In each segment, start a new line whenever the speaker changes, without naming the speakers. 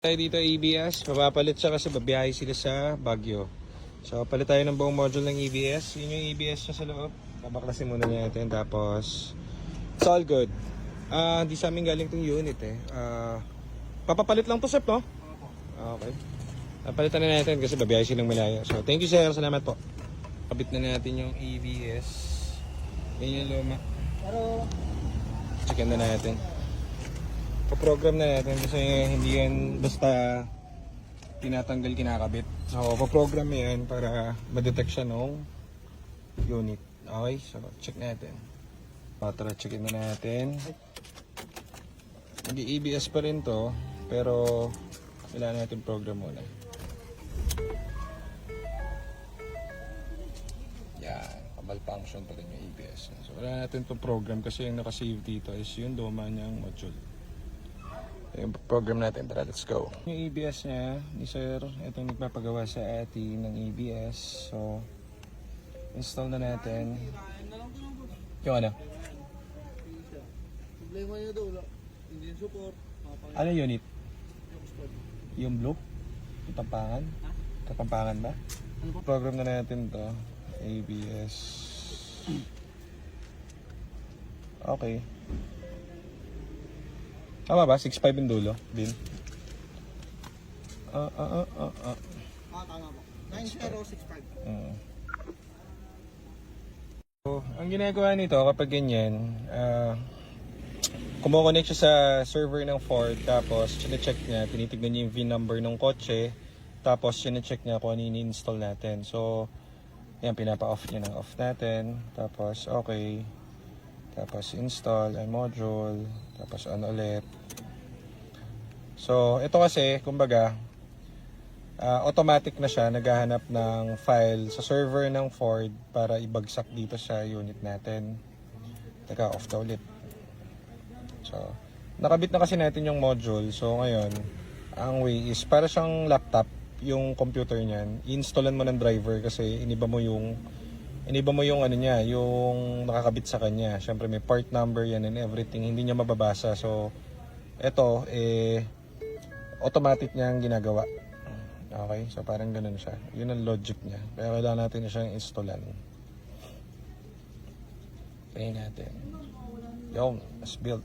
Tayo dito ABS, mapapalit siya kasi babiyahe sila sa Baguio. So palit tayo ng buong module ng ABS. Yun yung ABS niya sa loob. Babaklasin muna natin tapos it's all good. Hindi sa amin galing tong unit eh. Papapalit lang to, Sep, no? Okay. Papalitan na natin kasi babiyahe silang malayo. So thank you, sir. Salamat po. Kabit na natin yung ABS. Yan yung luma. Checkin na natin. Paprogram na natin kasi hindi yan basta tinatanggal, kinakabit. So paprogram yan para ma-detect siya ng unit. Okay, so check natin. Tara, checkin na natin. Hindi ABS pa rin to, pero kailangan natin program muna. Yan, malfunction pa rin yung ABS. So wala natin itong program kasi yung nakasave dito is yung luma niyang module. Yung program natin, tara, let's go. Yung ABS niya ni sir, itong nagpapagawa sa atin ng ABS. So install na natin. Yung ano?
Problema niya daw, hindi yung support.
Ano unit? Yung blue? Yung Pampangan? Kapampangan ba? Program na natin to. ABS. Okay. Tama ba? 6.5 yung dulo, Bin?
Tama po. 9065.
So, ang ginagawa nito kapag ganyan, kumokonek siya sa server ng Ford, tapos chine-check niya, tinitignan niya yung VIN number ng kotse, tapos chine-check niya kung ano ini-install natin. So, yan, pinapa-off niya ng off natin, tapos okay, tapos install ang module, tapos on ulit. So, ito kasi, kumbaga, automatic na siya, naghahanap ng file sa server ng Ford para ibagsak dito sa unit natin. Teka, off na ulit. So, nakabit na kasi natin yung module. So, ngayon, ang way is, para siyang laptop, yung computer niyan, i-installan mo ng driver kasi iniba mo yung ano niya, yung nakakabit sa kanya. Syempre may part number yan and everything, hindi niya mababasa. So, ito, automatic niya ang ginagawa. Okay, so parang ganun siya. Yun ang logic niya. Kaya kailangan natin na siyang installan. Try natin. Yung, as built.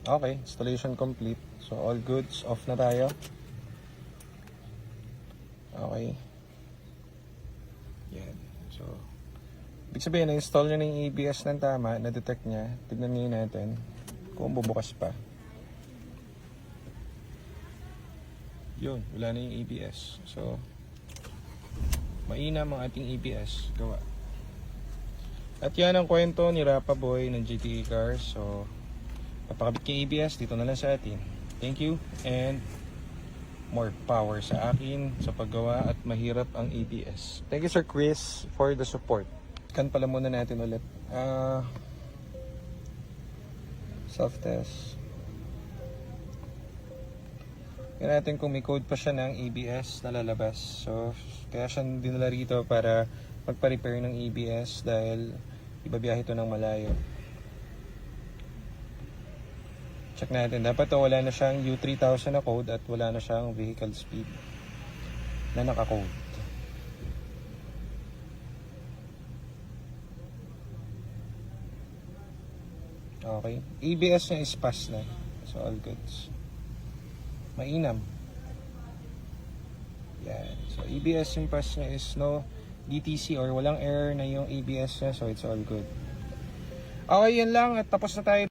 Okay, installation complete. So all goods, off na tayo. Okay. Yan. So, ibig sabihin, na-install niya ng ABS ng tama, na-detect niya. Tignan niyo natin kung bubukas pa. Yun, wala na yung ABS. So, mainam ang ating ABS gawa. At yan ang kwento ni Rapa Boy ng GTE Cars. So, papakabit kay ABS dito na lang sa atin. Thank you and more power sa akin sa paggawa at mahirap ang ABS. Thank you Sir Chris for the support. Kan pala muna natin ulit. Self-test. Tingnan natin kung may code pa siya ng ABS na lalabas. So, kaya siya dinala rito para magpa-repair ng ABS dahil ibabiyahe ito ng malayo. Check natin. Dapat wala na siyang U3000 na code at wala na siyang vehicle speed na naka-code. Okay. ABS niya is pass na. So, all goods. Mainam. Yan. So, ABS yung pass niya is no DTC or walang error na yung ABS niya. So, it's all good. Okay, yan lang. At tapos na tayo.